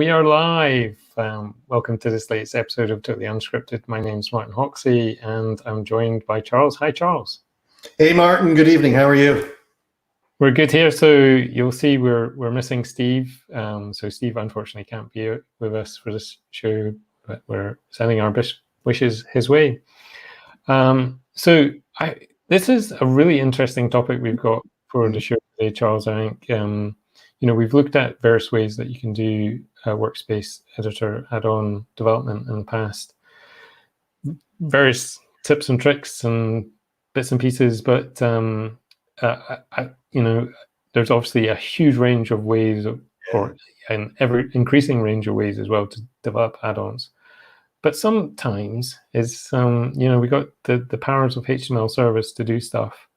we are live. Welcome to this latest episode of Totally Unscripted. My name's Martin Hoxie, and I'm joined by Charles. Hi, Charles. Hey, Martin. Good evening. How are you? We're good here. So you'll see we're missing Steve. So Steve unfortunately can't be with us for this show, but we're sending our best wishes his way. This is a really interesting topic we've got for the show today, Charles. I think we've looked at various ways that you can do Workspace Editor Add-on development in the past, various tips and tricks and bits and pieces, but there's obviously a huge range of ways, or an ever increasing range of ways as well to develop add-ons. But sometimes we got the powers of HTMLService to do stuff,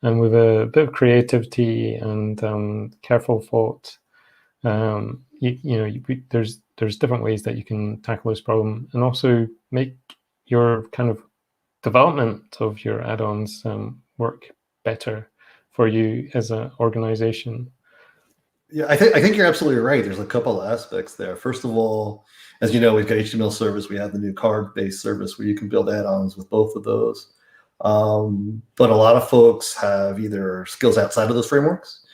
and with a bit of creativity and careful thought, there's different ways that you can tackle this problem and also make your kind of development of your add-ons work better for you as an organization. Yeah, I think you're absolutely right. There's a couple of aspects there. First of all, as you know, we've got HTMLService. We have the new card-based service where you can build add-ons with both of those. But a lot of folks have either skills outside of those frameworks,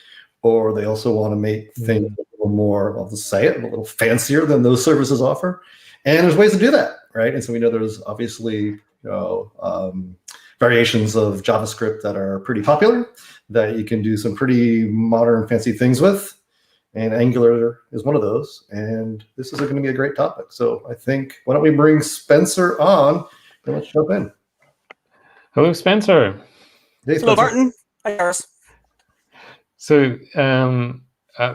or they also want to make things a little more, I'll just say it, a little fancier than those services offer. And there's ways to do that, right? And so we know there's obviously variations of JavaScript that are pretty popular that you can do some pretty modern, fancy things with. And Angular is one of those. And this is going to be a great topic. So I think, why don't we bring Spencer on and let's jump in. Hello, Spencer. Hey, Spencer. Hello, Martin. Hi, Charles. So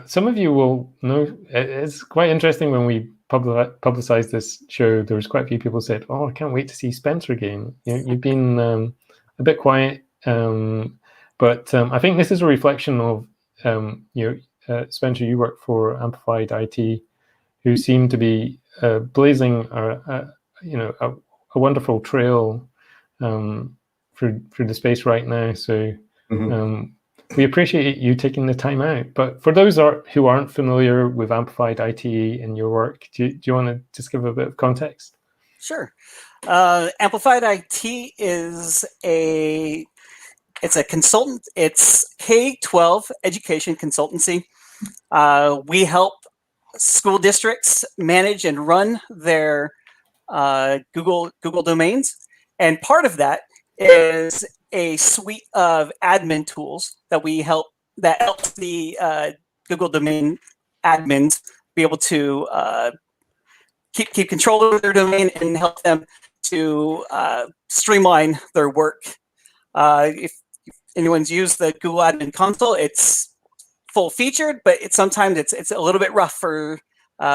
some of you will know, it's quite interesting when we publicized this show, there was quite a few people said, oh, I can't wait to see Spencer again. You've been a bit quiet, but I think this is a reflection of, Spencer, you work for Amplified IT, who seem to be blazing a wonderful trail through the space right now. So we appreciate you taking the time out. But for those who aren't familiar with Amplified IT and your work, do you want to just give a bit of context? Sure. Amplified IT is a consultant. It's K-12 education consultancy. We help school districts manage and run their Google domains, and part of that is a suite of admin tools that helps the Google domain admins be able to keep control of their domain and help them to streamline their work. If anyone's used the Google Admin Console, it's full featured, but sometimes it's a little bit rough for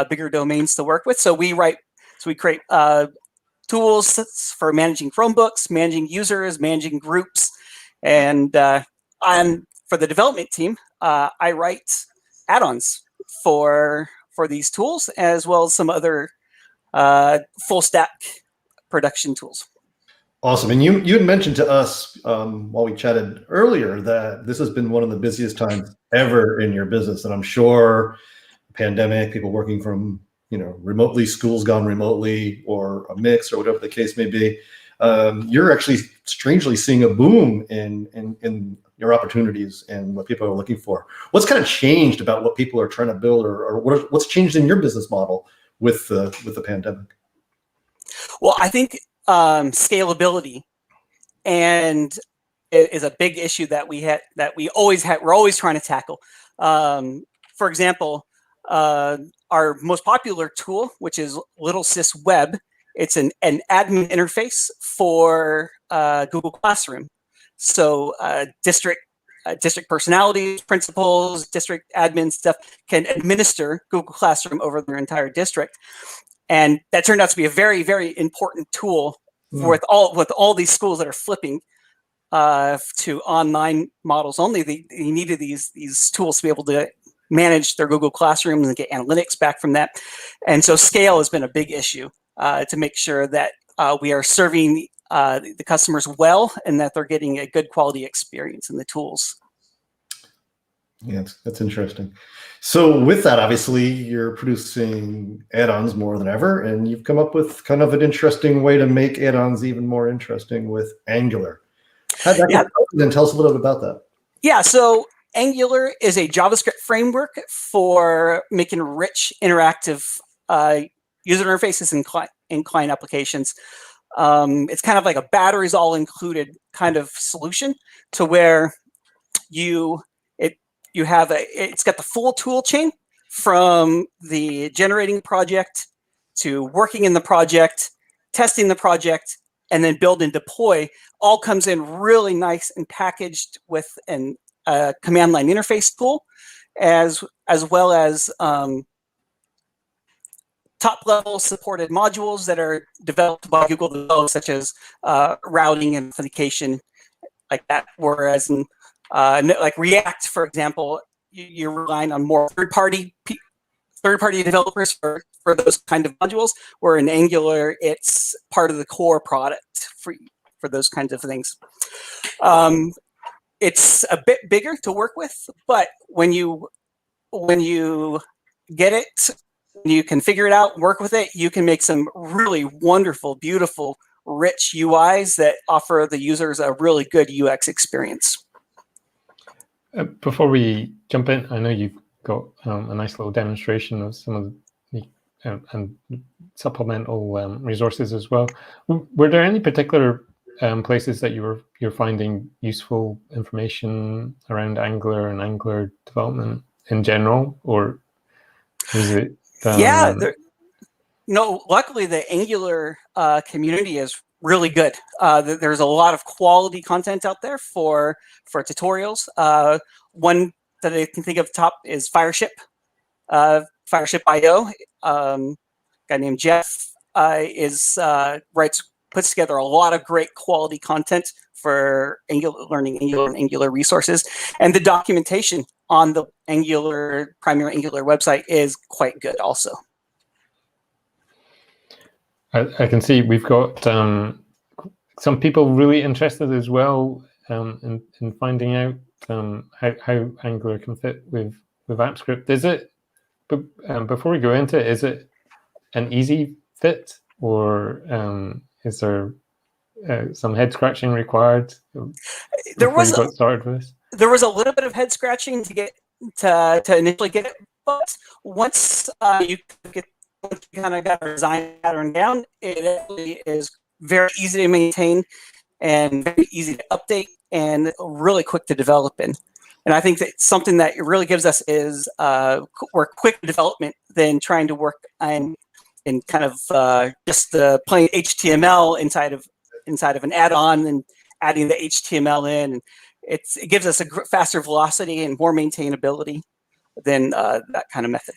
bigger domains to work with. So we create tools for managing Chromebooks, managing users, managing groups, and for the development team, I write add-ons for these tools, as well as some other full stack production tools. Awesome. And you had mentioned to us while we chatted earlier that this has been one of the busiest times ever in your business. And I'm sure pandemic, people working from remotely, schools gone remotely, or a mix, or whatever the case may be. You're actually strangely seeing a boom in your opportunities and what people are looking for. What's kind of changed about what people are trying to build, or what's changed in your business model with the pandemic? Well, I think scalability and is a big issue that we're always trying to tackle. For example, our most popular tool, which is Little Sis Web, it's an admin interface for Google Classroom. So district personalities, principals, district admin stuff can administer Google Classroom over their entire district. And that turned out to be a very, very important tool with all these schools that are flipping to online models only. They needed these tools to be able to manage their Google Classroom and get analytics back from that. And so scale has been a big issue to make sure that we are serving the customers well and that they're getting a good quality experience in the tools. Yeah, that's interesting. So with that, obviously, you're producing add-ons more than ever, and you've come up with kind of an interesting way to make add-ons even more interesting with Angular. How did that get started? And tell us a little bit about that. Yeah, so Angular is a JavaScript framework for making rich, interactive user interfaces in client applications. It's kind of like a batteries all included kind of solution to where it's got the full tool chain from the generating project to working in the project, testing the project, and then build and deploy. All comes in really nice and packaged with a command line interface tool, as well as top level supported modules that are developed by Google themselves, such as routing and authentication, like that. Whereas in like React, for example, you're relying on more third-party developers for those kind of modules, where in Angular, it's part of the core product for those kinds of things. It's a bit bigger to work with, but when you get it, you can figure it out, work with it, you can make some really wonderful, beautiful, rich UIs that offer the users a really good UX experience. Before we jump in, I know you've got a nice little demonstration of some of the and supplemental resources as well. Were there any particular places that you're finding useful information around Angular and Angular development in general, or is it? Yeah, luckily the Angular community is really good. There's a lot of quality content out there for tutorials. One that I can think of top is Fireship, Fireship.io. A guy named Jeff puts together a lot of great quality content for learning Angular and Angular resources, and the documentation on the primary Angular website is quite good also. I can see we've got some people really interested as well in finding out how Angular can fit with AppScript. Is it, before we go into it, is it an easy fit, or is there some head scratching required before you got started with this? There was a little bit of head scratching to initially get it, but once you kind of got the design pattern down, it actually is very easy to maintain and very easy to update and really quick to develop in. And I think that something that it really gives us is more quick development than trying to work in kind of just the plain HTML inside of an add-on and adding the HTML in. And it gives us a faster velocity and more maintainability than that kind of method.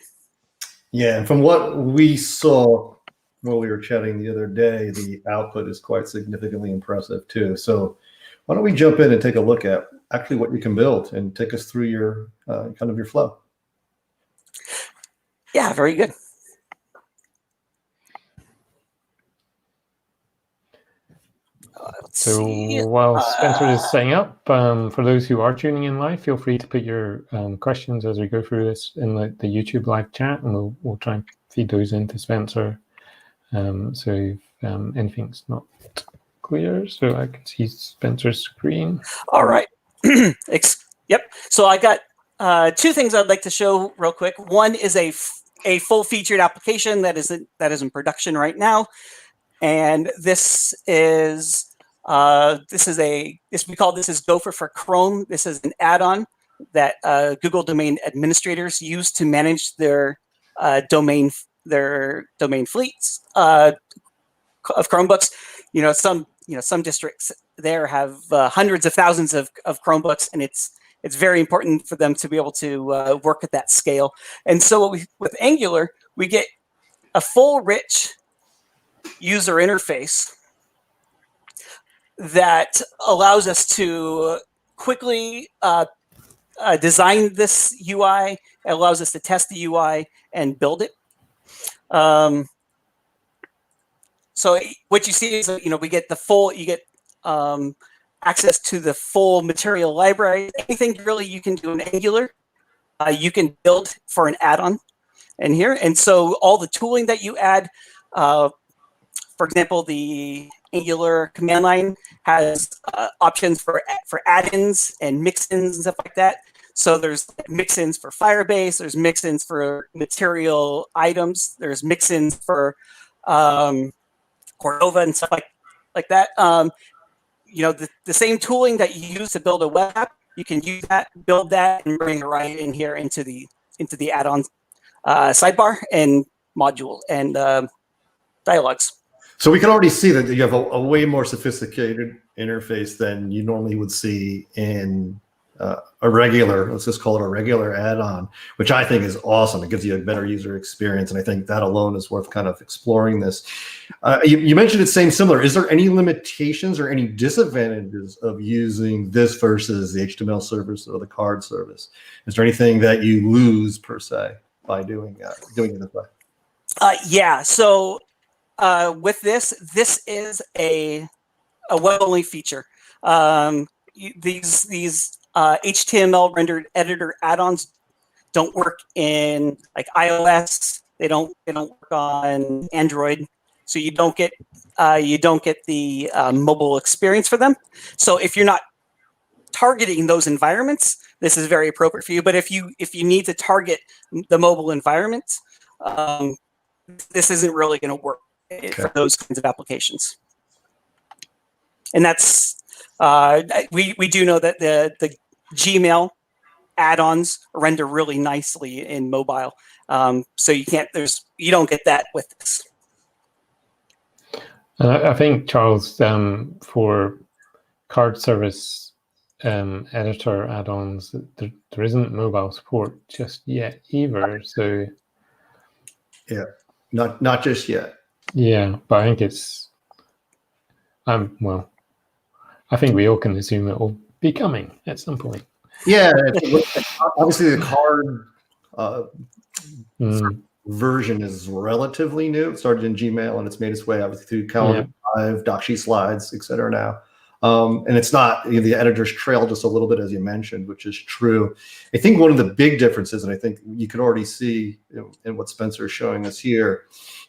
Yeah, and from what we saw while we were chatting the other day, the output is quite significantly impressive too. So why don't we jump in and take a look at actually what you can build and take us through your kind of your flow. Yeah, very good. So while Spencer is setting up, for those who are tuning in live, feel free to put your questions as we go through this in the YouTube live chat, and we'll try and feed those into Spencer. So if anything's not clear, so I can see Spencer's screen. All right. Yep. So I got two things I'd like to show real quick. One is a full-featured application that is in production right now, and this is we call this is Gopher for Chrome. This is an add-on that Google domain administrators use to manage their domain fleets of Chromebooks. Some districts there have hundreds of thousands of Chromebooks, and it's very important for them to be able to work at that scale. And so with Angular, we get a full, rich user interface that allows us to quickly design this UI. It allows us to test the UI and build it. So what you see is, we get access to the full material library. Anything really you can do in Angular, you can build for an add-on in here. And so all the tooling that you add, for example, the Angular command line has options for add-ins and mix-ins and stuff like that. So there's mix-ins for Firebase, there's mix-ins for material items, there's mix-ins for Cordova and stuff like that. The same tooling that you use to build a web app, you can use that, build that, and bring it right in here into the add-on sidebar and module and dialogues. So we can already see that you have a way more sophisticated interface than you normally would see in a regular, let's just call it a regular add-on, which I think is awesome. It gives you a better user experience, and I think that alone is worth kind of exploring this. You mentioned it's similar. Is there any limitations or any disadvantages of using this versus the HTML service or the card service? Is there anything that you lose per se by doing it this way? Yeah. So with this is a web-only feature. These HTML rendered editor add-ons don't work in like iOS. They don't work on Android, so you don't get the mobile experience for them. So if you're not targeting those environments, this is very appropriate for you. But if you need to target the mobile environment, this isn't really going to work for those kinds of applications. And that's we do know that the Gmail add-ons render really nicely in mobile. So you don't get that with this. I think, Charles, for card service editor add-ons, there isn't mobile support just yet either. So yeah, not just yet. Yeah, but I think it's well, I think we all can assume it will be coming at some point. Yeah, obviously the card version is relatively new. It started in Gmail and it's made its way obviously through Calendar Drive, Docsheet Slides, etc. now. And it's not, the editors trail just a little bit, as you mentioned, which is true. I think one of the big differences, and I think you can already see in what Spencer is showing us here,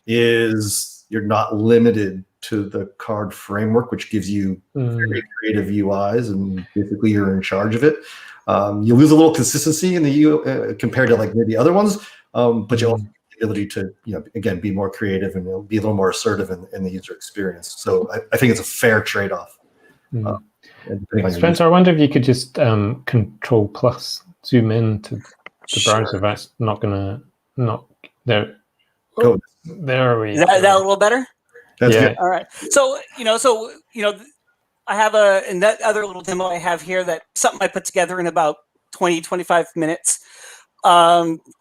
is you're not limited to the card framework, which gives you very creative UIs, and basically you're in charge of it. You lose a little consistency in the compared to like maybe other ones, but you also have the ability to, again, be more creative and be a little more assertive in the user experience. So I think it's a fair trade-off. Spencer, I wonder if you could just Control plus zoom in to the browser. That's not gonna there. Oh, there we go. Is that a little better? That's good. All right. So I have in that other little demo I have here, that something I put together in about 20-25 minutes,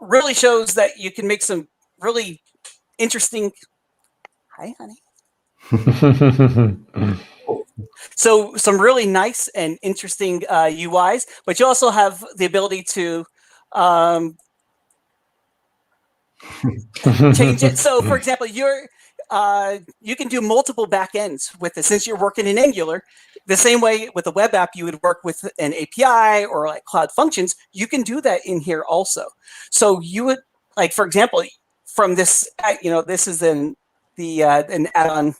really shows that you can make some really interesting. Hi, honey. So some really nice and interesting UIs, but you also have the ability to change it. So, for example, you can do multiple backends with it. Since you're working in Angular, the same way with a web app, you would work with an API or like Cloud Functions. You can do that in here also. So you would, like, for example, from this, this is an add-on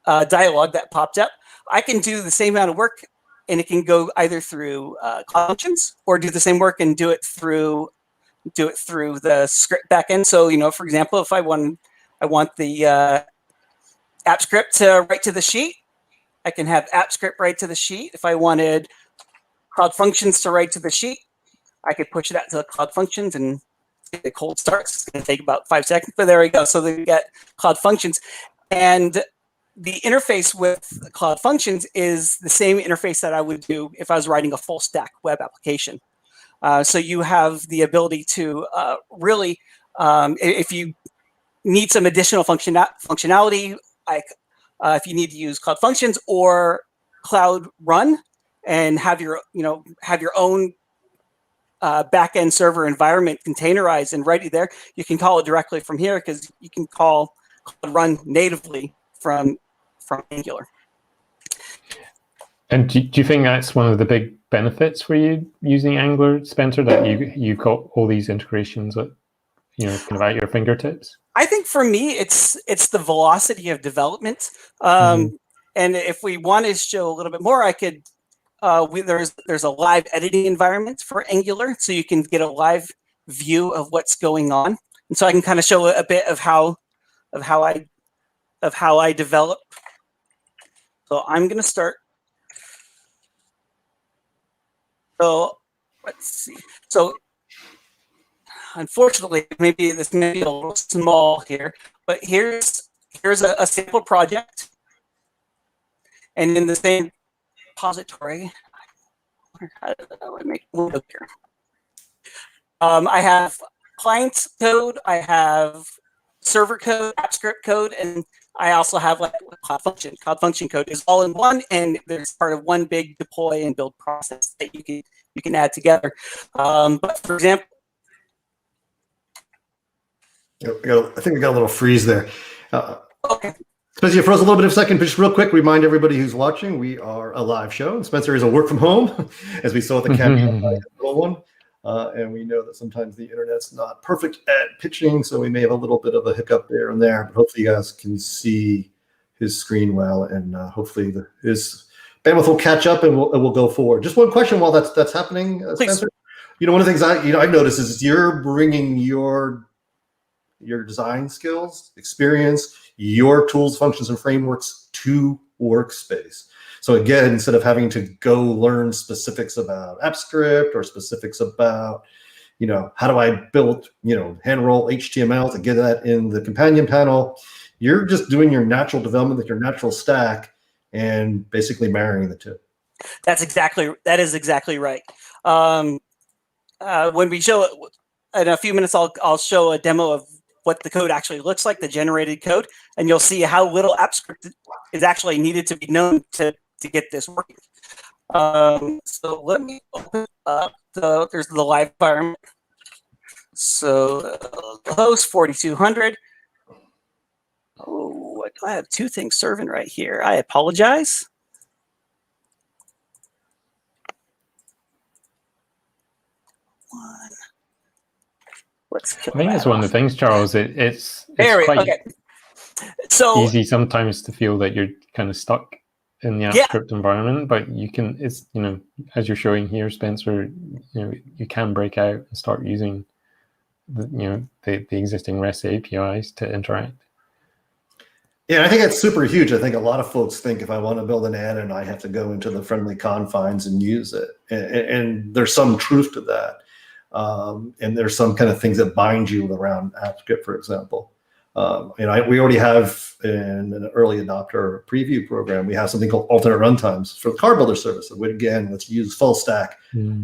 dialog that popped up. I can do the same amount of work, and it can go either through Cloud Functions or do the same work and do it through the script backend. So, for example, if I want the app script to write to the sheet, I can have app script write to the sheet. If I wanted Cloud Functions to write to the sheet, I could push that to the Cloud Functions and get the cold starts. It's going to take about 5 seconds, but there we go. So they get Cloud Functions. And the interface with Cloud Functions is the same interface that I would do if I was writing a full stack web application. So you have the ability to really, if you need some additional functionality, like if you need to use Cloud Functions or Cloud Run and have your own backend server environment containerized and ready there, you can call it directly from here, because you can call Cloud Run natively from Angular. And do you think that's one of the big benefits for you using Angular, Spencer, that you've got all these integrations at, kind of at your fingertips? I think for me, it's the velocity of development. And if we want to show a little bit more, I could. There's a live editing environment for Angular, so you can get a live view of what's going on, and so I can kind of show a bit of how I develop. So I'm going to start. So let's see. So unfortunately, maybe this may be a little small here, but here's a sample project, and in the same repository, how do I make a move here? I have client code, I have server code, app script code, and I also have like cloud function. Cloud function code is all in one, and there's part of one big deploy and build process that you can add together. But for example, I think we got a little freeze there. okay. Spencer, you froze a little bit of a second, but just real quick, remind everybody who's watching, we are a live show, and Spencer is a work from home, as we saw at the camera one. And we know that sometimes the internet's not perfect at pitching, so we may have a little bit of a hiccup there and there, but hopefully you guys can see his screen well, and hopefully his bandwidth will catch up and we'll go forward. Just one question while that's happening, Spencer. One of the things I've noticed is you're bringing your design skills, experience, your tools, functions, and frameworks to Workspace. So again, instead of having to go learn specifics about AppScript or specifics about, how do I build, hand roll HTML to get that in the companion panel, you're just doing your natural development with your natural stack and basically marrying the two. That is exactly right. When we show it in a few minutes, I'll show a demo of what the code actually looks like, the generated code, and you'll see how little AppScript is actually needed to be known to get this working. So let me open up there's the live environment. So the host 4200. Oh, I have two things serving right here. I apologize. One. Let's kill I think that's one of the things, Charles. It's quite easy sometimes to feel that you're kind of stuck in the AppScript environment, but you can, as you're showing here, Spencer, you can break out and start using the existing REST APIs to interact. Yeah, I think that's super huge. I think a lot of folks think if I want to build an add-in, I have to go into the friendly confines and use it. And there's some truth to that. And there's some kind of things that bind you around AppScript, for example. We already have in an early adopter preview program, we have something called alternate runtimes for the car builder service. Which again, let's use full stack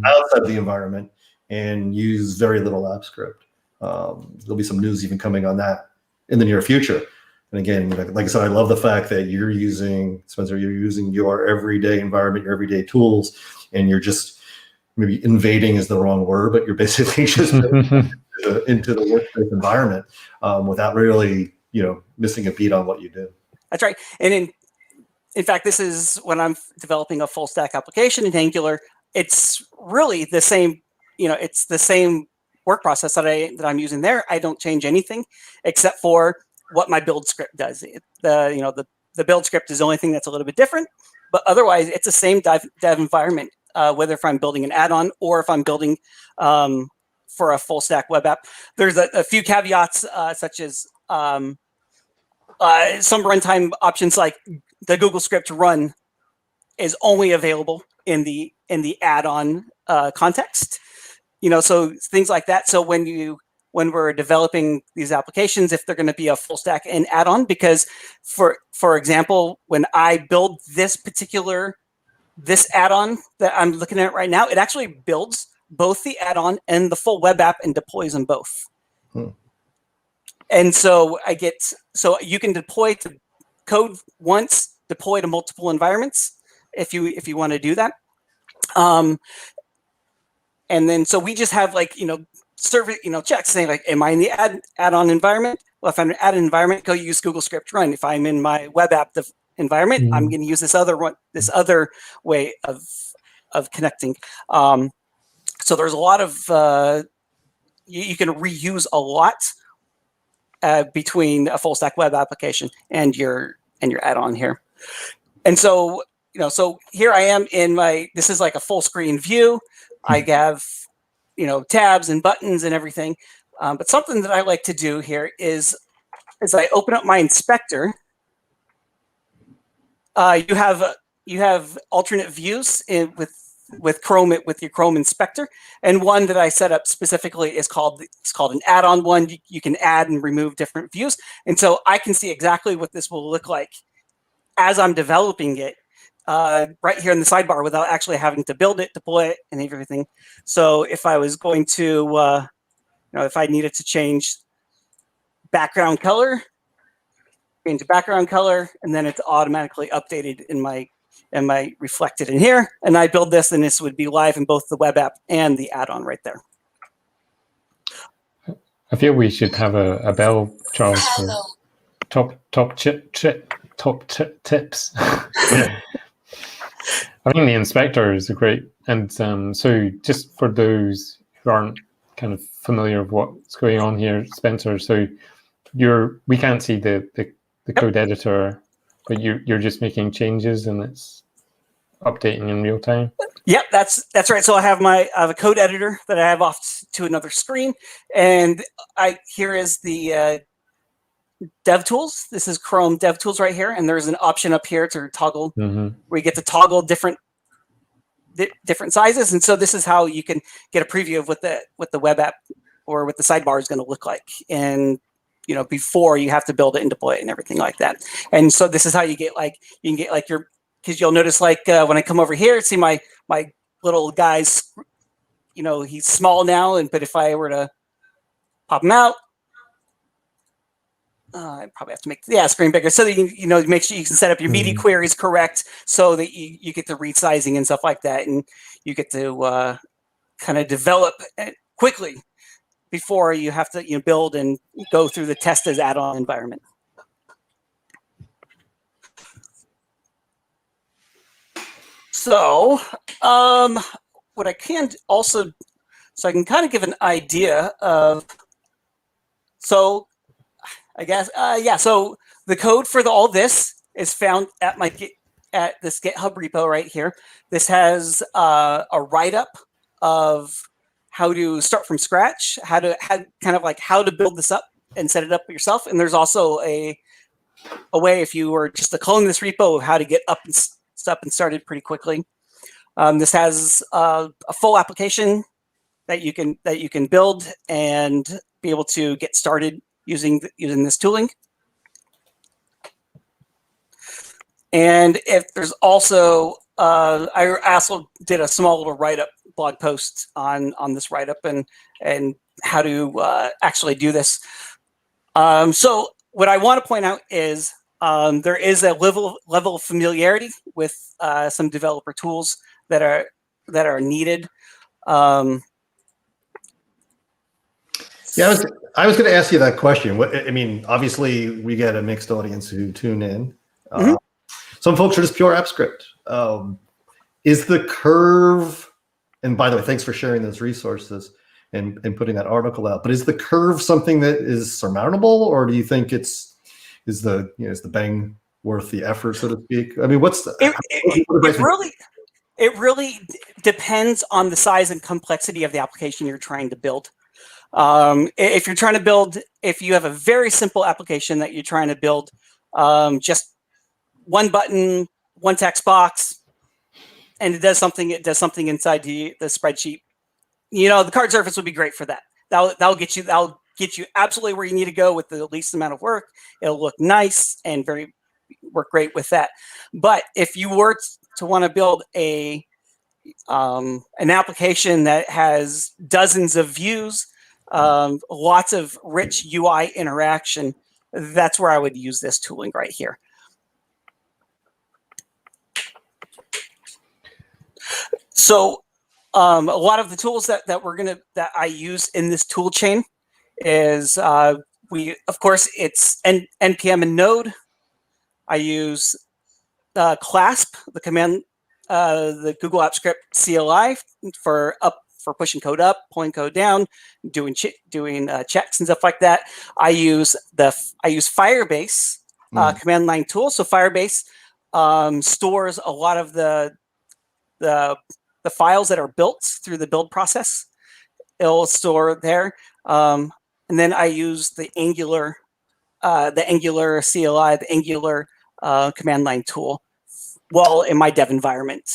outside of the environment and use very little AppScript. There'll be some news even coming on that in the near future. And again, like I said, I love the fact that you're using, Spencer, you're using your everyday environment, your everyday tools, and you're just maybe invading is the wrong word, but you're basically just into the workspace environment without really, missing a beat on what you do. That's right. And in fact, this is when I'm developing a full stack application in Angular. It's really the same, it's the same work process that I'm using there. I don't change anything except for what my build script does. The build script is the only thing that's a little bit different, but otherwise it's the same dev environment, whether if I'm building an add-on or if I'm building for a full stack web app. There's a few caveats, such as some runtime options, like the Google script run is only available in the add-on context. So things like that. So when we're developing these applications, if they're going to be a full stack and add-on, because for example, when I build this add-on that I'm looking at right now, it actually builds both the add-on and the full web app and deploys them both. And so you can deploy to code once, deploy to multiple environments if you want to do that. And then so we just have server, checks saying like, am I in the add-on environment? Well, if I'm in an add-on environment, go use Google script run. If I'm in my web app environment, I'm going to use this other way of of connecting. So there's a lot of you can reuse a lot between a full stack web application and your add-on here. And so so here I am in my, this is like a full screen view. I have tabs and buttons and everything. But something that I like to do here is I open up my inspector. You have alternate views with Chrome, with your Chrome inspector, and one that I set up specifically is called an add-on one. You can add and remove different views, and so I can see exactly what this will look like as I'm developing it right here in the sidebar without actually having to build it, deploy it, and everything. So if I was going to if I needed to change background color, change the background color, and then it's automatically updated in my reflected in here. And I build this, and this would be live in both the web app and the add-on right there. I feel we should have a bell, Charles, for top tips. I think the inspector is a great, and so just for those who aren't kind of familiar with what's going on here, Spencer, so we can't see the code editor, but you're just making changes and it's updating in real time. Yep, that's right. So I have a code editor that I have off to another screen, and here is the DevTools. This is Chrome DevTools right here, and there's an option up here to toggle where you get to toggle different sizes, and so this is how you can get a preview of what the web app or what the sidebar is going to look like, and before you have to build it and deploy it and everything like that. And so this is how you get your, because you'll notice when I come over here, see my little guy's, he's small now, but if I were to pop him out, I probably have to make screen bigger so that make sure you can set up your media queries correct so that you get the resizing and stuff like that, and you get to kind of develop quickly before you have to build and go through the test as add-on environment. So what I can also, so I can kind of give an idea of, so I guess, so the code for all this is found at this GitHub repo right here. This has a write-up of how to start from scratch, how to build this up and set it up yourself. And there's also a way, if you were just to clone this repo, of how to get up and started pretty quickly. This has a full application that you can build and be able to get started using this tooling. And if there's also, I also did a small little write-up blog post on this write-up and how to actually do this. So what I want to point out is there is a level of familiarity with some developer tools that are needed. Yeah, I was going to ask you that question. I mean, obviously, we get a mixed audience who tune in. Some folks are just pure app script. Is the curve, and by the way, thanks for sharing those resources and putting that article out, but is the curve something that is surmountable, or do you think is the bang worth the effort, so to speak? I mean, it really depends on the size and complexity of the application you're trying to build. If you have a very simple application that you're trying to build, just one button, one text box, and it does something inside the spreadsheet. The card surface would be great for that. That'll get you absolutely where you need to go with the least amount of work. It'll look nice and work great with that. But if you were to want to build an application that has dozens of views, lots of rich UI interaction, that's where I would use this tooling right here. So a lot of the tools that I use in this tool chain is of course it's npm and Node. I use Clasp, the command the Google Apps Script CLI for pushing code up, pulling code down, doing checks and stuff like that. I use Firebase command line tool. So Firebase stores a lot of the files that are built through the build process. It'll store there, and then I use the Angular CLI, the Angular command line tool, well, in my dev environment.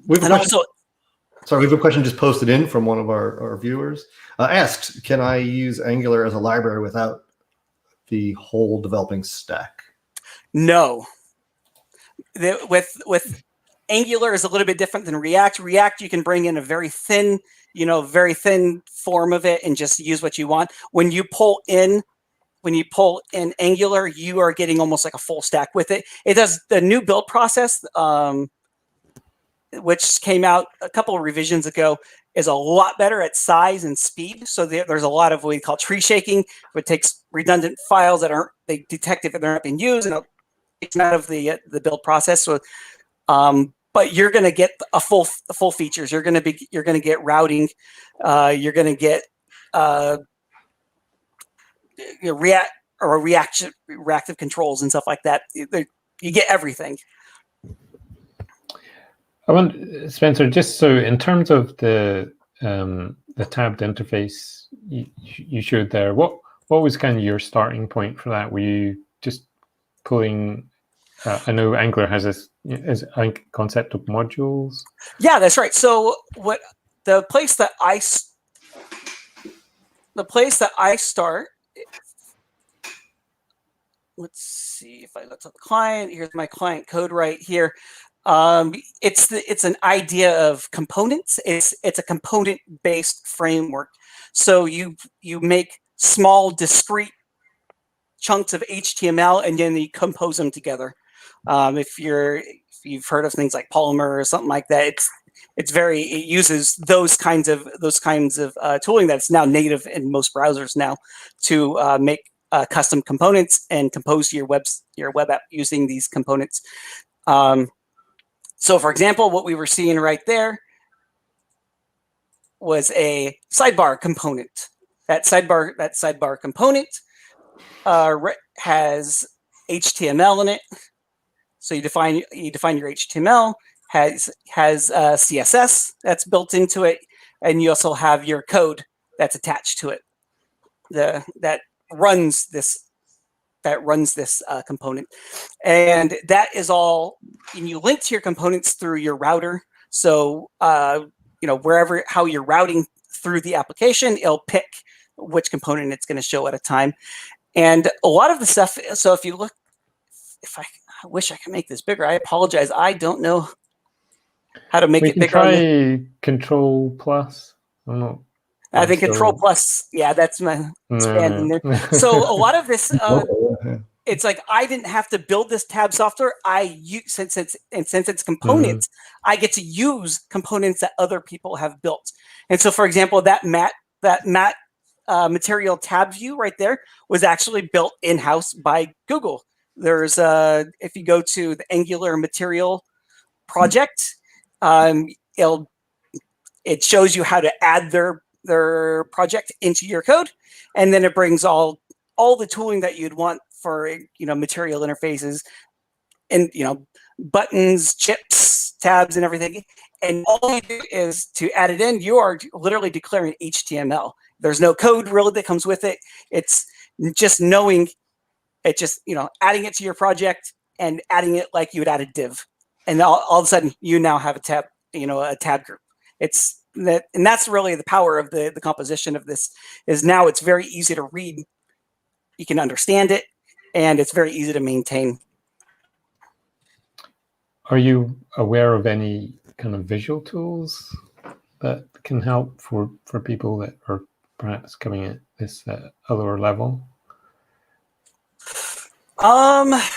We have a question just posted in from one of our viewers. Asked, can I use Angular as a library without the whole developing stack? No. With Angular is a little bit different than React. React, you can bring in a very thin form of it and just use what you want. When you pull in Angular, you are getting almost like a full stack with it. It does the new build process, which came out a couple of revisions ago, is a lot better at size and speed. So there's a lot of what we call tree shaking. It takes redundant files that they detect if they're not being used, and it's out of the build process. So, but you're going to get the full features. You're going to get routing. You're going to get reactive controls and stuff like that. You get everything. I want, Spencer, just so in terms of the tabbed interface you showed there, what was kind of your starting point for that? Were you just pulling? I know Angular has this concept of modules. Yeah, that's right. So the place that I start. Let's see if I look at the client. Here's my client code right here. It's an idea of components. It's a component-based framework. So you make small, discrete chunks of HTML and then you compose them together. If you've heard of things like Polymer or something like that, it uses those kinds of tooling that's now native in most browsers now to make custom components and compose your web app using these components. So, for example, what we were seeing right there was a sidebar component. That sidebar component has HTML in it. So you define your HTML, has CSS that's built into it, and you also have your code that's attached to it. That runs this component, and that is all. And you link to your components through your router. So how you're routing through the application, it'll pick which component it's going to show at a time. And a lot of the stuff. So if you look, I wish I could make this bigger. I apologize. I don't know how to make it bigger. Try Control Plus. I think Control Plus. Yeah, that's my expanding there. So a lot of this, it's like I didn't have to build this tab software. Since it's components, I get to use components that other people have built. And so, for example, that matte material tab view right there was actually built in-house by Google. There's if you go to the Angular material project, it shows you how to add their project into your code, and then it brings all the tooling that you'd want for material interfaces, and buttons, chips, tabs, and everything. And all you do is to add it in. You are literally declaring HTML. There's no code really that comes with it. It's just knowing. It's just adding it to your project and adding it like you would add a div, and all of a sudden you now have a tab, a tab group. And that's really the power of the composition of this. Is now it's very easy to read. You can understand it, and it's very easy to maintain. Are you aware of any kind of visual tools that can help for people that are perhaps coming at this at a lower level? Not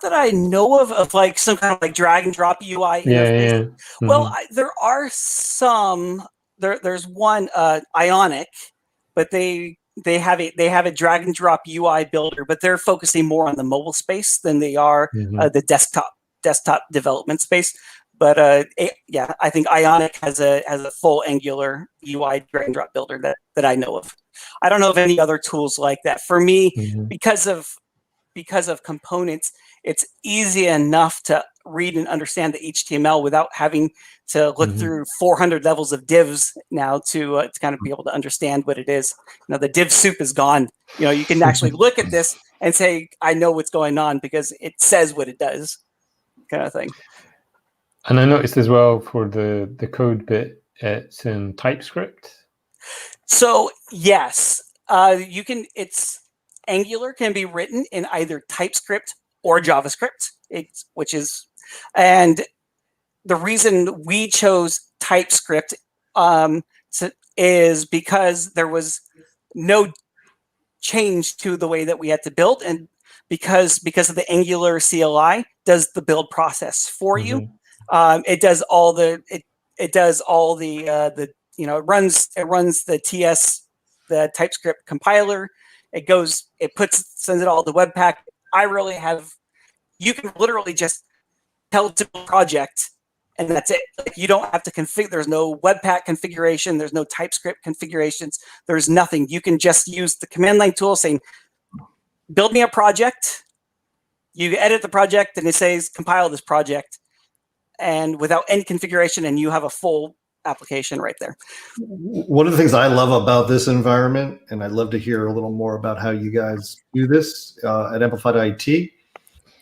that I know of like some kind of like drag and drop UI interface. Yeah. Mm-hmm. Well, there are some. There's one Ionic, but they have a drag and drop UI builder, but they're focusing more on the mobile space than they are the desktop desktop development space. But yeah, I think Ionic has a full Angular UI drag and drop builder that I know of. I don't know of any other tools like that. For me, because of components, it's easy enough to read and understand the HTML without having to look through 400 levels of divs now to kind of be able to understand what it is. You know, the div soup is gone. You know, you can actually look at this and say, I know what's going on because it says what it does, kind of thing. And I noticed as well for the code bit, it's in TypeScript. So yes, you can. It's Angular can be written in either TypeScript or JavaScript, and the reason we chose TypeScript is because there was no change to the way that we had to build, and because of the Angular CLI does the build process for you. It does all the it runs the TS, the TypeScript compiler. Sends it all to Webpack. You can literally just tell it to build a project, and that's it. Like, you don't have to configure. There's no Webpack configuration. There's no TypeScript configurations. There's nothing. You can just use the command line tool saying, build me a project. You edit the project, and it says compile this project, and without any configuration, and you have a full application right there. One of the things I love about this environment, and I'd love to hear a little more about how you guys do this at Amplified IT,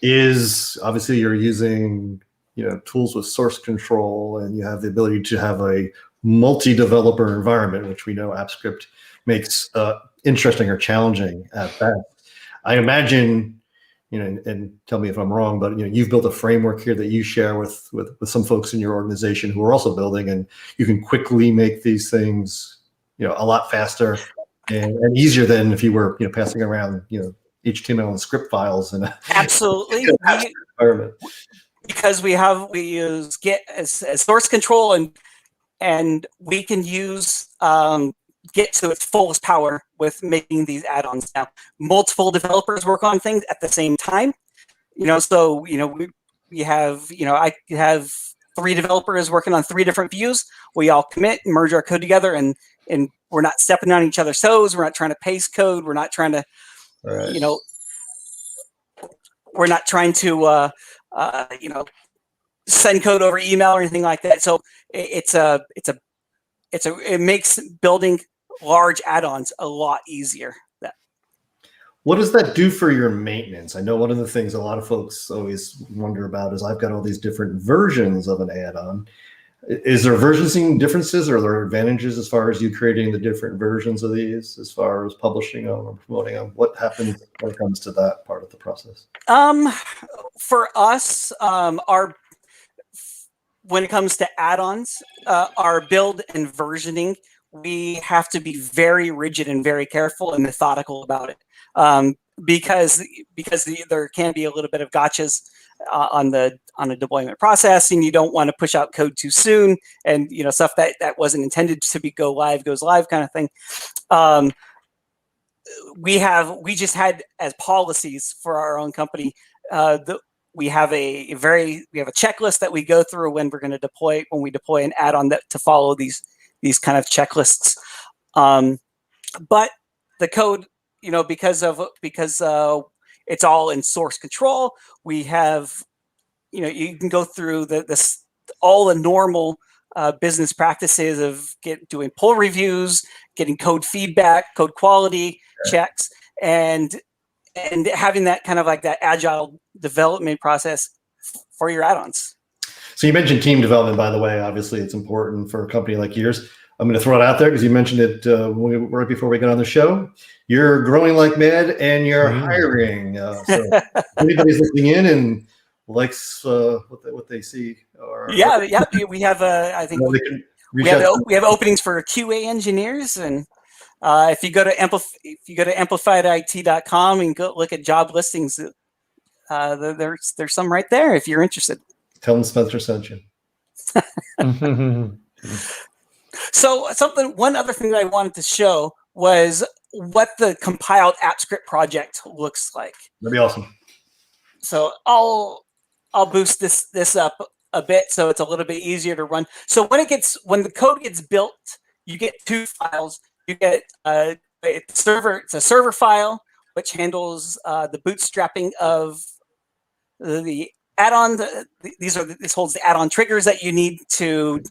is obviously you're using tools with source control, and you have the ability to have a multi-developer environment, which we know AppScript makes interesting or challenging at best. I imagine, and tell me if I'm wrong, but you've built a framework here that you share with some folks in your organization who are also building, and you can quickly make these things a lot faster and easier than if you were passing around HTML and script files in a absolutely environment. Because we use Git as source control, and we can use Git to its fullest power with making these add-ons. Now, multiple developers work on things at the same time. So we have I have 3 developers working on 3 different views. We all commit and merge our code together, and we're not stepping on each other's toes. We're not trying to paste code. We're not trying to we're not trying to send code over email or anything like that. So it makes building large add-ons a lot easier. What does that do for your maintenance? I know one of the things a lot of folks always wonder about is I've got all these different versions of an add-on. Is there versioning differences, or are there advantages as far as you creating the different versions of these, as far as publishing them or promoting them? What happens when it comes to that part of the process? For us, when it comes to add-ons, our build and versioning, we have to be very rigid and very careful and methodical about it, because there can be a little bit of gotchas on the deployment process, and you don't want to push out code too soon, and stuff that wasn't intended to be go live goes live, kind of thing. We just had as policies for our own company we have a checklist that we go through when we deploy an add-on to follow these kind of checklists. But the code, because it's all in source control, we have, you can go through all the normal business practices of doing pull reviews, getting code feedback, code quality checks, and having that kind of like that agile development process for your add-ons. So you mentioned team development, by the way. Obviously, it's important for a company like yours. I'm going to throw it out there because you mentioned it right before we got on the show. You're growing like mad, and you're hiring. So anybody's listening in and likes what they see. We have I think we have openings for QA engineers, and if you go to amplifiedit.com and go look at job listings, there's some right there if you're interested. Tell them Spencer sent you. So one other thing that I wanted to show was what the compiled AppScript project looks like. That'd be awesome. So I'll boost this up a bit so it's a little bit easier to run. So when the code gets built, you get two files. You get it's a server file which handles the bootstrapping of the add-on. This holds the add-on triggers that you need to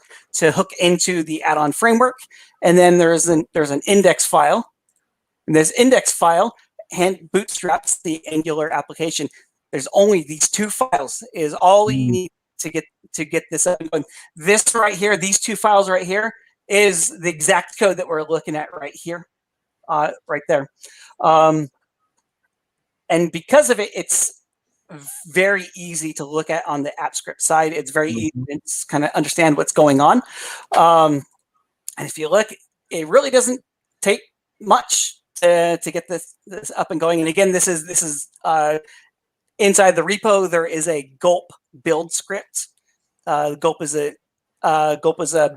hook into the add-on framework. And then there's an index file, and this index file bootstraps the Angular application. There's only these two files is all you need to get this up and going. This right here, these two files right here, is the exact code that we're looking at right here, right there. And because of it, it's very easy to look at on the AppScript side. It's very easy to kind of understand what's going on. And if you look, it really doesn't take much to get this up and going. And again, this is inside the repo. There is a gulp build script. Gulp is a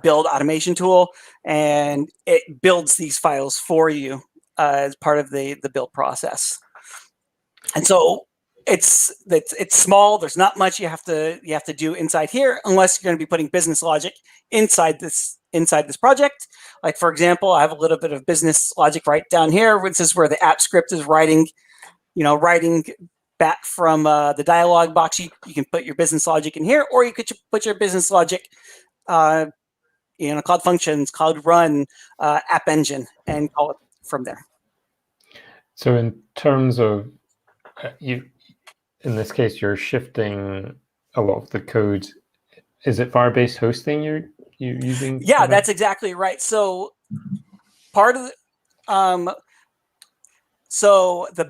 build automation tool, and it builds these files for you as part of the build process. And so it's small. There's not much you have to do inside here, unless you're going to be putting business logic inside this project. Like, for example, I have a little bit of business logic right down here, which is where the app script is writing back from the dialog box. You can put your business logic in here, or you could put your business logic Cloud Functions, Cloud Run, App Engine, and call it from there. So in terms of in this case, you're shifting a lot of the code. Is it Firebase hosting you're using? Yeah, that's exactly right. So part of the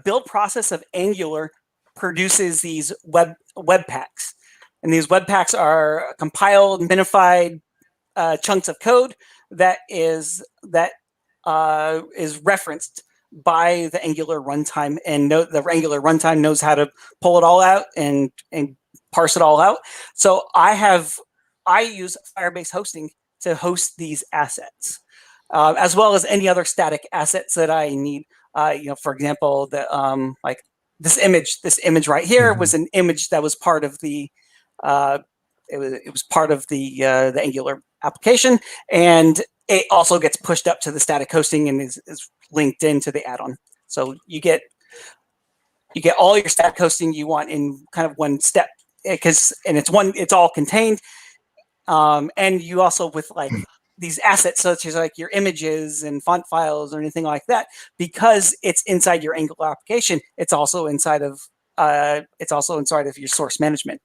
build process of Angular produces these web packs, and these web packs are compiled, minified chunks of code that is referenced by the Angular runtime, and the Angular runtime knows how to pull it all out and parse it all out. So I use Firebase hosting to host these assets, as well as any other static assets that I need. For example, like this image right here was an image that was part of the it was part of the Angular application, and it also gets pushed up to the static hosting and is linked into the add-on. So you get all your static hosting you want in kind of one step, it's all contained. And you also, with like these assets such as like your images and font files or anything like that, because it's inside your Angular application, it's also inside of your source management.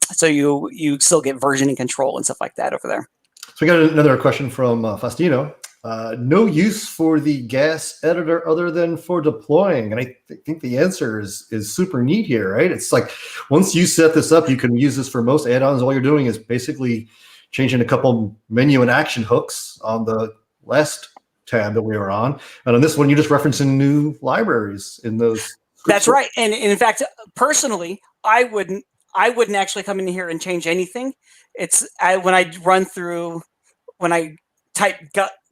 So you still get versioning control and stuff like that over there. So we got another question from Faustino. No use for the gas editor other than for deploying. And I think the answer is super neat here, right? It's like, once you set this up, you can use this for most add-ons. All you're doing is basically changing a couple menu and action hooks on the last tab that we were on. And on this one, you're just referencing new libraries in those. That's right. And in fact, personally, I wouldn't actually come in here and change anything. When I type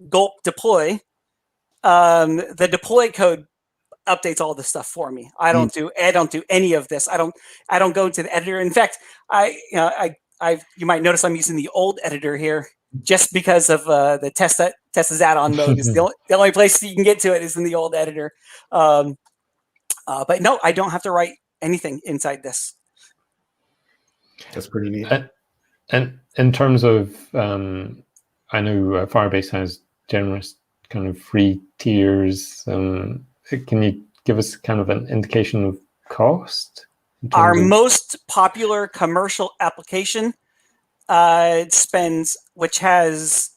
gulp deploy, the deploy code updates all this stuff for me. I don't do any of this. I don't go into the editor. In fact, you might notice I'm using the old editor here just because of the test's add-on mode. Is the only place you can get to it is in the old editor. But no, I don't have to write anything inside this. That's pretty neat. And in terms of, I know Firebase has generous kind of free tiers. Can you give us kind of an indication of cost? Our most popular commercial application which has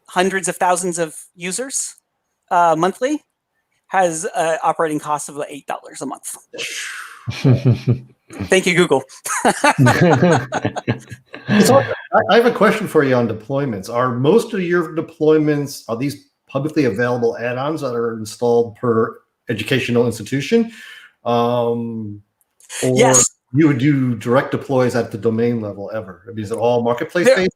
hundreds of thousands of users monthly, has operating costs of $8 a month. Thank you, Google. So I have a question for you on deployments. Are most of your deployments, are these publicly available add-ons that are installed per educational institution? Yes. you would do direct deploys at the domain level ever? I mean, is it all marketplace based?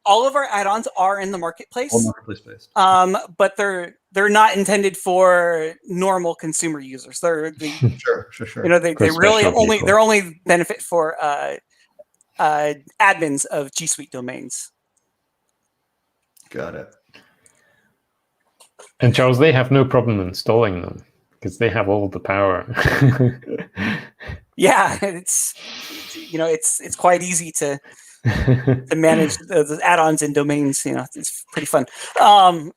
All of our add-ons are in the marketplace. All marketplace based. But they're not intended for normal consumer users. They're Sure. you know, they really only benefit for admins of G Suite domains. Got it. And Charles, they have no problem installing them because they have all the power. Yeah, it's quite easy to manage the add-ons and domains. You know, it's pretty fun.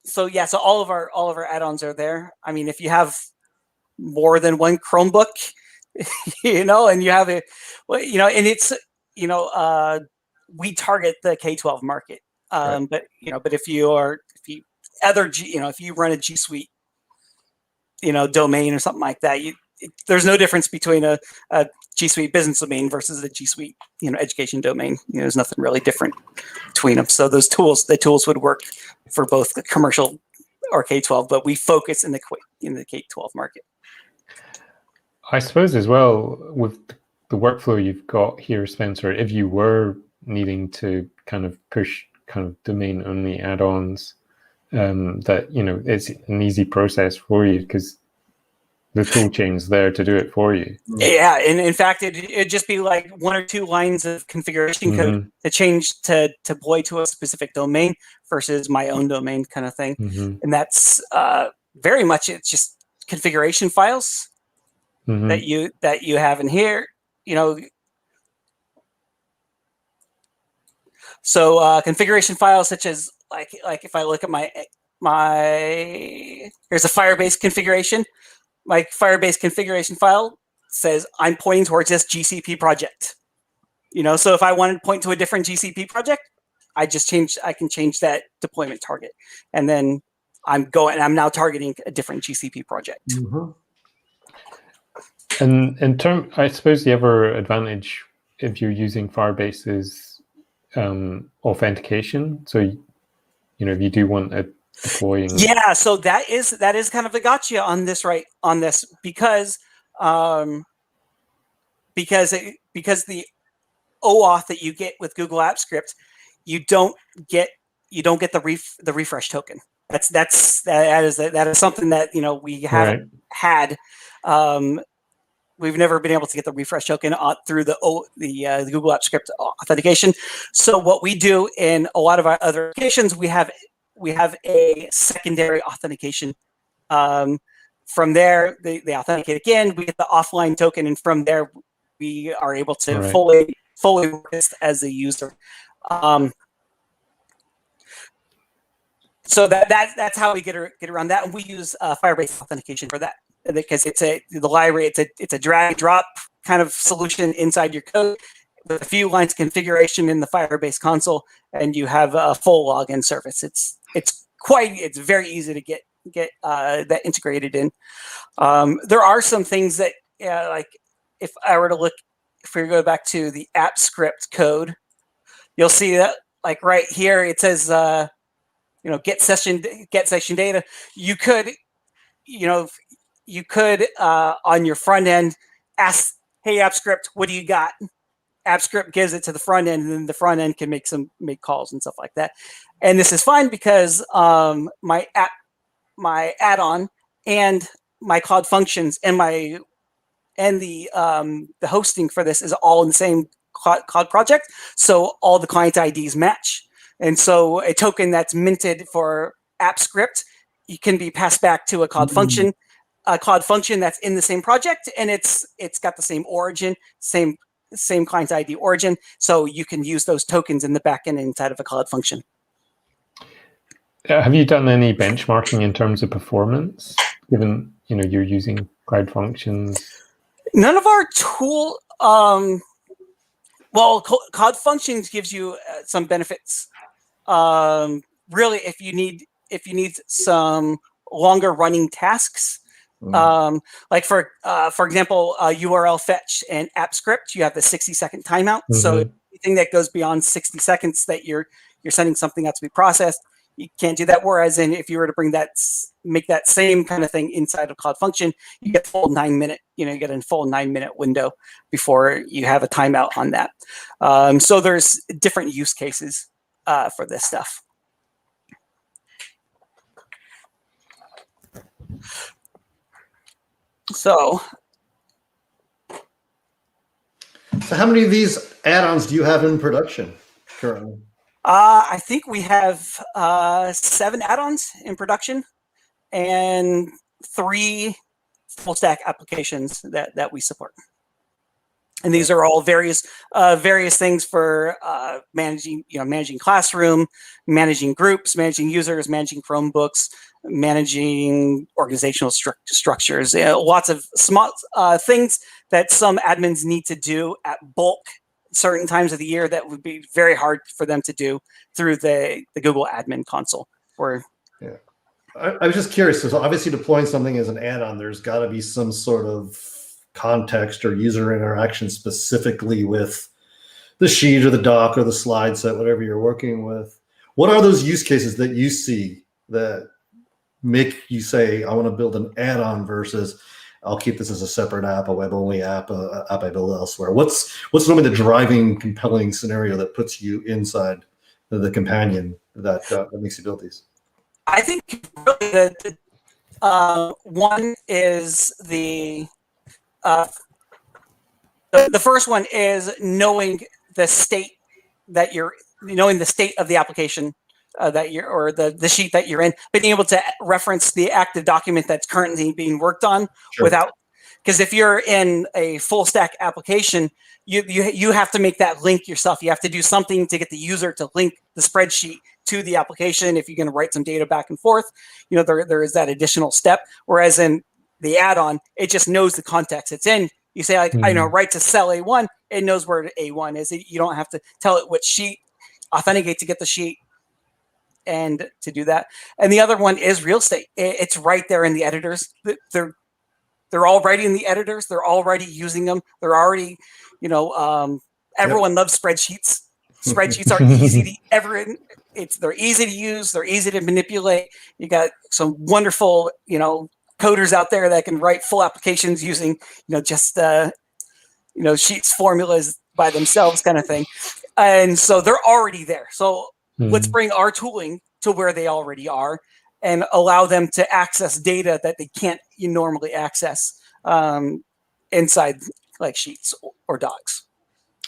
So all of our add-ons are there. I mean, if you have more than one Chromebook, you know, and you have and it's, we target the K-12 market. Right. But if you run a G Suite, domain or something like that, there's no difference between a G Suite business domain versus a G Suite, education domain. There's nothing really different between them. So the tools would work for both the commercial or K-12, but we focus in the K-12 market. I suppose as well with the workflow you've got here, Spencer, if you were needing to kind of push kind of domain-only add-ons, that it's an easy process for you because the tool chain's there to do it for you. Yeah, and in fact, it'd just be like 1 or 2 lines of configuration code to change to deploy to a specific domain versus my own domain kind of thing. And that's very much, it's just configuration files that you have in here. So configuration files such as like if I look at my here's a Firebase configuration. My Firebase configuration file says I'm pointing towards this GCP project. So if I wanted to point to a different GCP project, I can change that deployment target, and then I'm now targeting a different GCP project. And I suppose the other advantage if you're using Firebase is authentication. So if you do want a deploying, so that is kind of a gotcha on this, right? On this because the OAuth that you get with Google Apps Script, you don't get the refresh token. That is something that we haven't had. We've never been able to get the refresh token through the Google Apps Script authentication. So what we do in a lot of our other applications, we have a secondary authentication. From there, they authenticate again. We get the offline token, and from there, we are able to fully work as a user. So that's how we get around that, and we use Firebase authentication for that because it's a drag and drop kind of solution inside your code with a few lines of configuration in the Firebase console, and you have a full login service. It's very easy to get that integrated in. There are some things that like if we go back to the app script code, you'll see that like right here it says get session data. You could on your front end ask, hey app script, what do you got? App script gives it to the front end, and then the front end can make calls and stuff like that. And this is fine because my add-on and my cloud functions and the hosting for this is all in the same cloud project. So all the client IDs match. And so a token that's minted for app script, it can be passed back to a cloud function that's in the same project, and it's got the same origin, same client ID origin. So you can use those tokens in the backend inside of a cloud function. Have you done any benchmarking in terms of performance, given you're using cloud functions? None of our tool. Cloud functions gives you some benefits. Really, if you need some longer running tasks, like for example, URL fetch and app script, you have the 60-second timeout. So anything that goes beyond 60 seconds that you're sending something out to be processed, You can't do that. Whereas if you were to make that same kind of thing inside of Cloud Function, you get full 9-minute, you get a full 9-minute window before you have a timeout on that. So there's different use cases for this stuff. So how many of these add-ons do you have in production currently? I think we have 7 add-ons in production and 3 full stack applications that we support. And these are all various things for managing classroom, managing groups, managing users, managing Chromebooks, managing organizational structures. Lots of small things that some admins need to do at bulk certain times of the year that would be very hard for them to do through the Google Admin Console. Yeah, I was just curious. So obviously deploying something as an add-on, there's got to be some sort of context or user interaction specifically with the sheet or the doc or the slide set, whatever you're working with. What are those use cases that you see that make you say, I want to build an add-on versus I'll keep this as a separate app, a web-only app, a app I build elsewhere? What's normally the driving, compelling scenario that puts you inside the companion that makes you build these? I think really one is the first one is knowing the state of the application or the sheet that you're in, being able to reference the active document that's currently being worked on. Sure. Because if you're in a full stack application, you have to make that link yourself. You have to do something to get the user to link the spreadsheet to the application. If you're going to write some data back and forth, there is that additional step. Whereas in the add-on, it just knows the context it's in. You say, write to cell A1, it knows where A1 is. You don't have to tell it which sheet, authenticate to get the sheet, and to do that. And the other one is real estate. It's right there in the editors. They're already in the editors. They're already using them. They're already, everyone loves spreadsheets. Spreadsheets are easy to they're easy to use. They're easy to manipulate. You got some wonderful, coders out there that can write full applications using, just sheets, formulas by themselves, kind of thing. And so they're already there. So let's bring our tooling to where they already are and allow them to access data that they can't normally access inside like sheets or docs.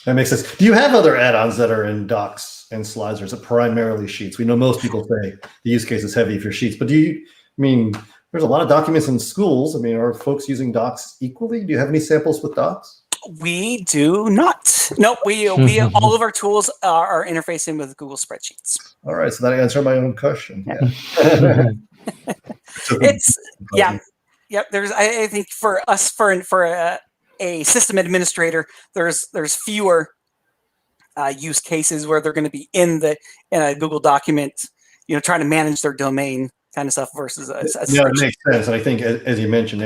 That makes sense. Do you have other add-ons that are in docs and slides, or is it primarily sheets? We know most people say the use case is heavy for sheets, but there's a lot of documents in schools. Are folks using docs equally? Do you have any samples with docs? We do not. Nope. We all of our tools are interfacing with Google Spreadsheets. All right. So that answered my own question. Yeah. Yep. There's, I think for us, for a system administrator, there's fewer use cases where they're going to be in a Google document, trying to manage their domain kind of stuff versus a yeah, it makes sense. And I think, as you mentioned,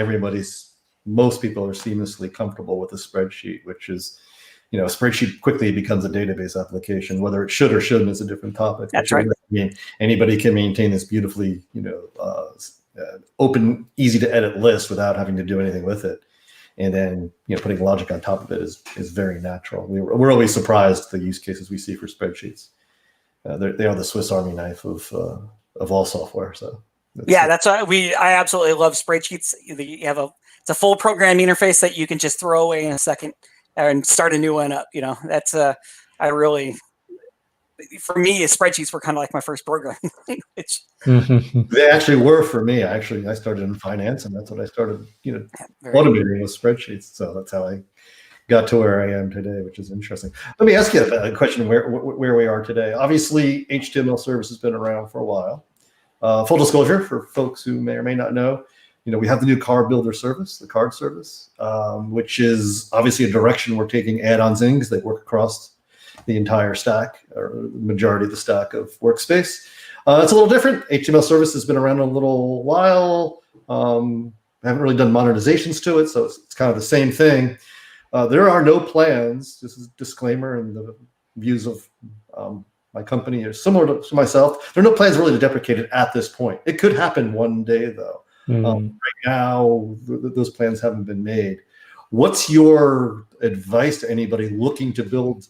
most people are seamlessly comfortable with a spreadsheet, which is, a spreadsheet quickly becomes a database application. Whether it should or shouldn't is a different topic. That's right. Anybody can maintain this beautifully, open, easy to edit list without having to do anything with it. And then, putting logic on top of it is very natural. We're always surprised the use cases we see for spreadsheets. They are the Swiss Army knife of all software. So that's why I absolutely love spreadsheets. It's a full programming interface that you can just throw away in a second and start a new one up. That's for me, spreadsheets were kind of like my first programming language. They actually were for me. I started in finance, and that's what I started, automating with spreadsheets. So that's how I got to where I am today, which is interesting. Let me ask you a question where we are today. Obviously, HTMLService has been around for a while. Full disclosure for folks who may or may not know, we have the new card builder service, the card service, which is obviously a direction we're taking add-ons in because they work across the entire stack or the majority of the stack of Workspace. It's a little different. HTMLService has been around a little while. Haven't really done modernizations to it, so it's kind of the same thing. There are no plans. This is a disclaimer in the views of my company is similar to myself. There are no plans really to deprecate it at this point. It could happen one day, though. Right now, those plans haven't been made. What's your advice to anybody looking to build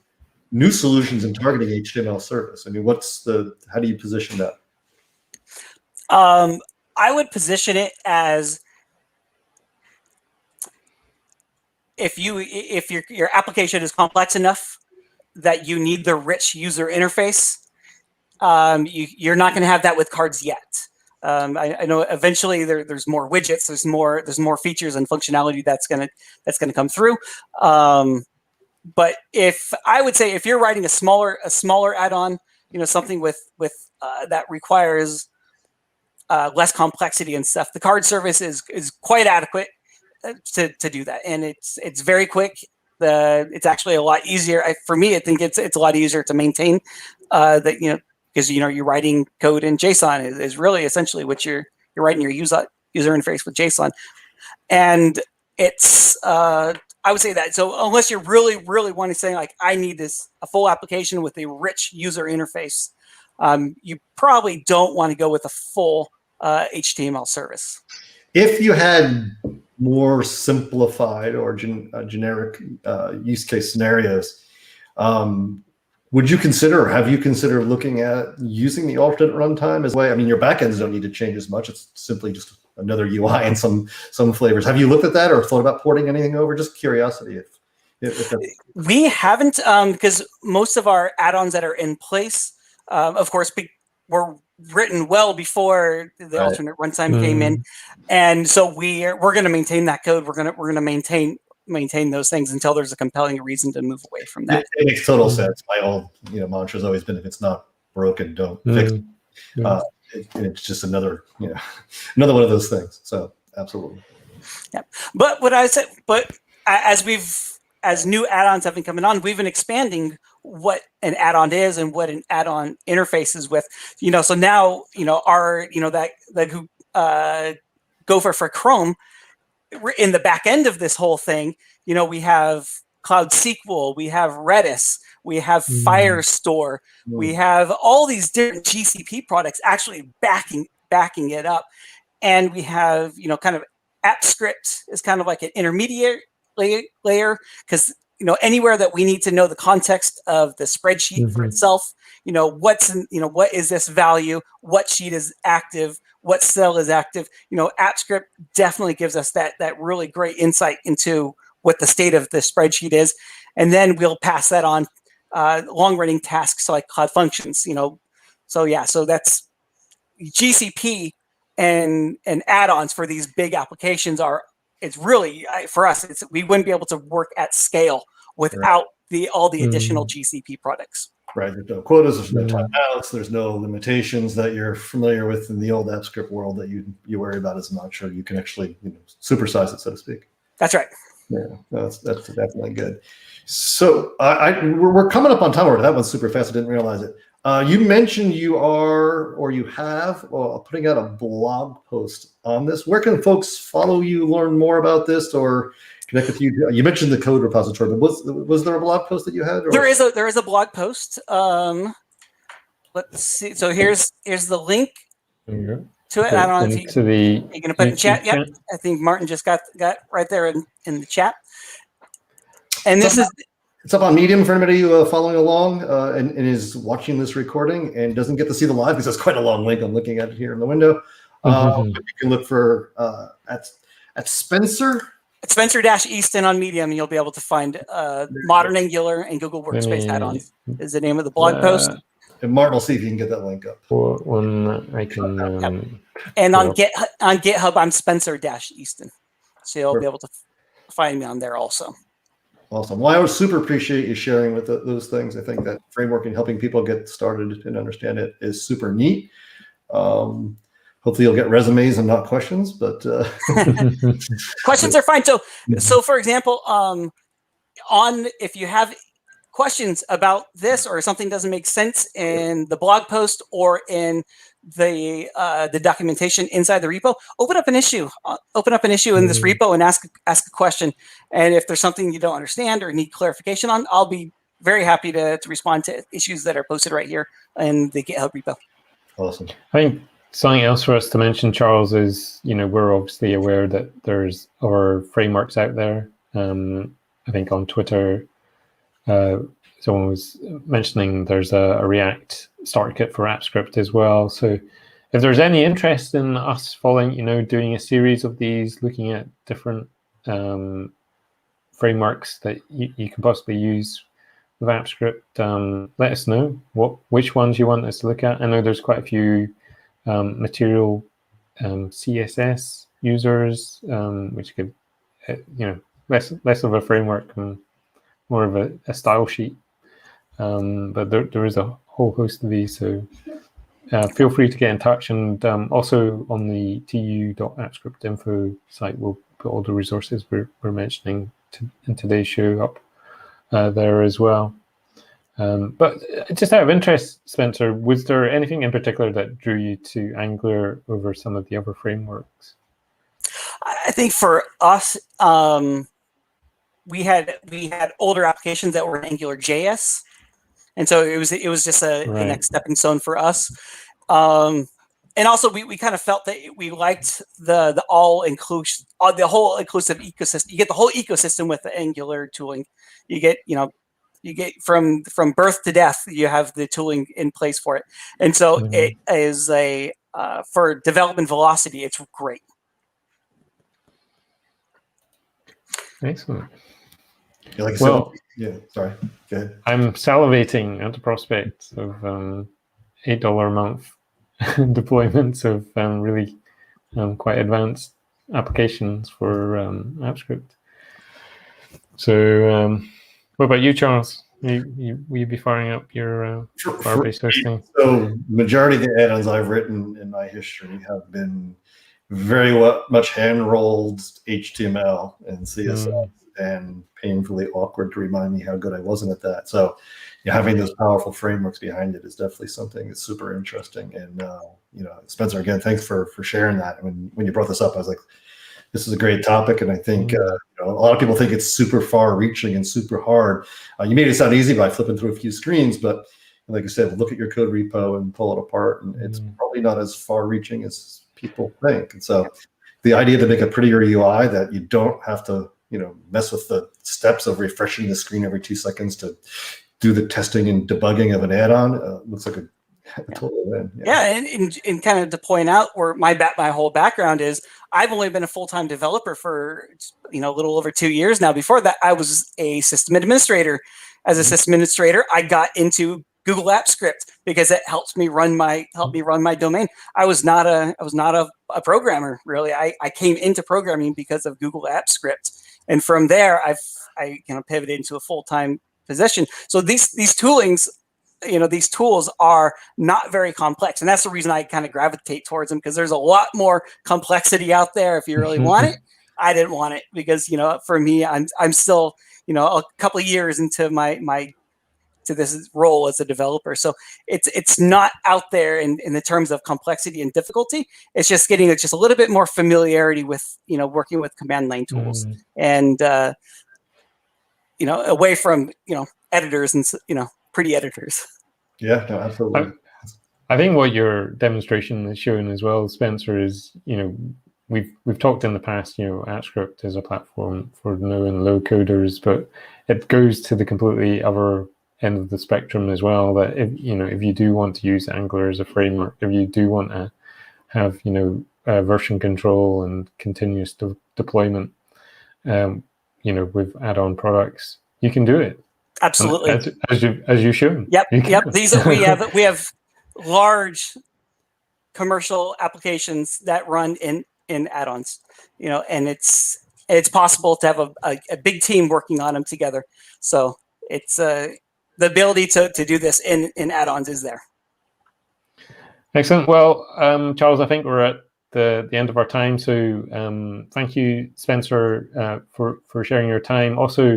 new solutions in targeting HTML service? I mean, how do you position that? I would position it as if your application is complex enough that you need the rich user interface, you're not going to have that with cards yet. I know eventually there's more widgets, there's more features and functionality that's gonna come through. But I would say if you're writing a smaller add-on, something with that requires less complexity and stuff, the card service is quite adequate to do that, and it's very quick. It's actually a lot easier. For me, I think it's a lot easier to maintain. Because you're writing code in JSON is really essentially what you're writing your user interface with JSON, and it's I would say that. So unless you're really wanting to say like I need a full application with a rich user interface, you probably don't want to go with a full HTML service. If you had more simplified or generic use case scenarios, would you consider, or have you considered looking at using the alternate runtime as way? I mean, your backends don't need to change as much. It's simply just another UI and some flavors. Have you looked at that or thought about porting anything over? Just curiosity. If we haven't, because most of our add-ons that are in place, of course, were written well before the alternate runtime came in, and so we're going to maintain that code. We're going to maintain those things until there's a compelling reason to move away from that. It makes total sense. My old mantra has always been, if it's not broken, don't fix it. It's just another one of those things. So absolutely. Yeah, but what I said, as new add-ons have been coming on, we've been expanding what an add-on is and what an add-on interface is with. So now our Gopher for Chrome, in the back end of this whole thing, we have Cloud SQL, we have Redis, we have Firestore, we have all these different GCP products actually backing it up, and we have kind of AppScript is kind of like an intermediate layer, because anywhere that we need to know the context of the spreadsheet for itself, what is this value, what sheet is active, what cell is active. AppScript definitely gives us that really great insight into what the state of the spreadsheet is, and then we'll pass that on long-running tasks like Cloud Functions. So that's GCP and add-ons for these big applications it's really, for us, we wouldn't be able to work at scale without all the additional GCP products. Right, there's no quotas, there's no timeouts, there's no limitations that you're familiar with in the old AppScript world that you worry about as a mantra. You can actually supersize it, so to speak. That's right. Yeah, that's definitely good. So we're coming up on time already. That one's super fast. I didn't realize it. You mentioned you have putting out a blog post on this. Where can folks follow you, learn more about this, or connect with you? You mentioned the code repository, but was there a blog post that you had? Or? There is a blog post. Let's see. So here's the link to it. I don't know if you're going to put it in chat. Yep. I think Martin just got right there in the chat. And it's up on Medium for anybody following along and is watching this recording and doesn't get to see the live, because that's quite a long link. I'm looking at it here in the window. You can look for at Spencer. It's Spencer-Easton on Medium, and you'll be able to find Modern Angular and Google Workspace Add-ons is the name of the blog post. And Martin will see if you can get that link up. One I can. And on GitHub, I'm Spencer-Easton, so you'll be able to find me on there also. Awesome. Well, I would super appreciate you sharing with those things. I think that framework and helping people get started and understand it is super neat. Hopefully you'll get resumes and not questions, but questions are fine. So for example, if you have questions about this or something doesn't make sense in the blog post or in the documentation inside the repo, open up an issue in this repo and ask a question. And if there's something you don't understand or need clarification on, I'll be very happy to respond to issues that are posted right here in the GitHub repo. Awesome. I think something else for us to mention, Charles, is, we're obviously aware that there's other frameworks out there. I think on Twitter, someone was mentioning there's a React start kit for AppScript as well. So if there's any interest in us following, doing a series of these, looking at different frameworks that you can possibly use with AppScript, let us know which ones you want us to look at. I know there's quite a few material CSS users, which could, less of a framework and more of a style sheet. But there is a whole host of these, so feel free to get in touch. And also on the tu.appscriptinfo site, we'll put all the resources we're mentioning in today's show up there as well. But just out of interest, Spencer, was there anything in particular that drew you to Angular over some of the other frameworks? I think for us, we had older applications that were in AngularJS, and so it was just a next stepping stone for us. And also, we kind of felt that we liked the whole inclusive ecosystem. You get the whole ecosystem with the Angular tooling. You get from birth to death, you have the tooling in place for it. And so it is for development velocity, it's great. Excellent. Yeah, like I said, sorry. Go ahead. I'm salivating at the prospect of $8 a month deployments of really quite advanced applications for AppScript. So, what about you, Charles? Will you be firing up your Firebase hosting? So, majority of the add-ons I've written in my history have been very much hand-rolled HTML and CSS, and painfully awkward to remind me how good I wasn't at that. So, having those powerful frameworks behind it is definitely something that's super interesting. And Spencer, again, thanks for sharing that. When you brought this up, I was like, this is a great topic, and I think a lot of people think it's super far-reaching and super hard. You made it sound easy by flipping through a few screens, but like I said, look at your code repo and pull it apart, and it's probably not as far-reaching as people think. And so, the idea to make a prettier UI that you don't have to, mess with the steps of refreshing the screen every 2 seconds to do the testing and debugging of an add-on looks like a total win. And kind of to point out where my whole background is, I've only been a full-time developer for a little over 2 years now. Before that, I was a system administrator. As a system administrator, I got into Google AppScript because it helped me run my domain. I was not a programmer, really. I came into programming because of Google AppScript, and from there I pivoted into a full-time position. So these toolings, these tools are not very complex, and that's the reason I kind of gravitate towards them, because there's a lot more complexity out there if you really want it. I didn't want it because for me, I'm still a couple of years into to this role as a developer, so it's not out there in the terms of complexity and difficulty. It's just getting just a little bit more familiarity with working with command line tools and away from editors and pretty editors. Yeah, no, absolutely. I think what your demonstration is showing as well, Spencer, is we've talked in the past, AppScript is a platform for no and low coders, but it goes to the completely other end of the spectrum as well. That if you do want to use Angular as a framework, if you do want to have version control and continuous deployment, with add-on products, you can do it. Absolutely, as you've shown. Yep. These we have large commercial applications that run in add-ons, and it's possible to have a big team working on them together. So it's the ability to do this in add-ons is there. Excellent. Well, Charles, I think we're at the end of our time. So thank you, Spencer, for sharing your time. Also,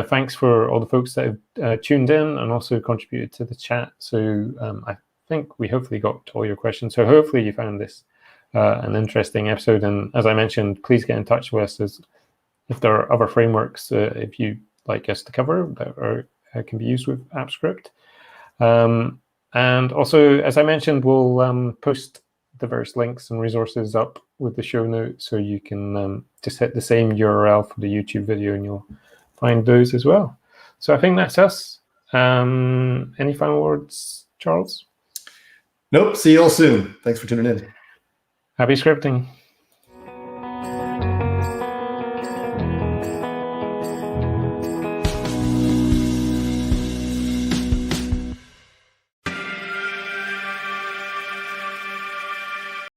thanks for all the folks that have tuned in and also contributed to the chat. So I think we hopefully got to all your questions. So hopefully you found this an interesting episode. And as I mentioned, please get in touch with us if there are other frameworks if you'd like us to cover that are can be used with AppScript. And also, as I mentioned, we'll post the various links and resources up with the show notes, so you can just hit the same URL for the YouTube video and you'll find those as well. So I think that's us. Any final words, Charles? Nope. See you all soon. Thanks for tuning in. Happy scripting.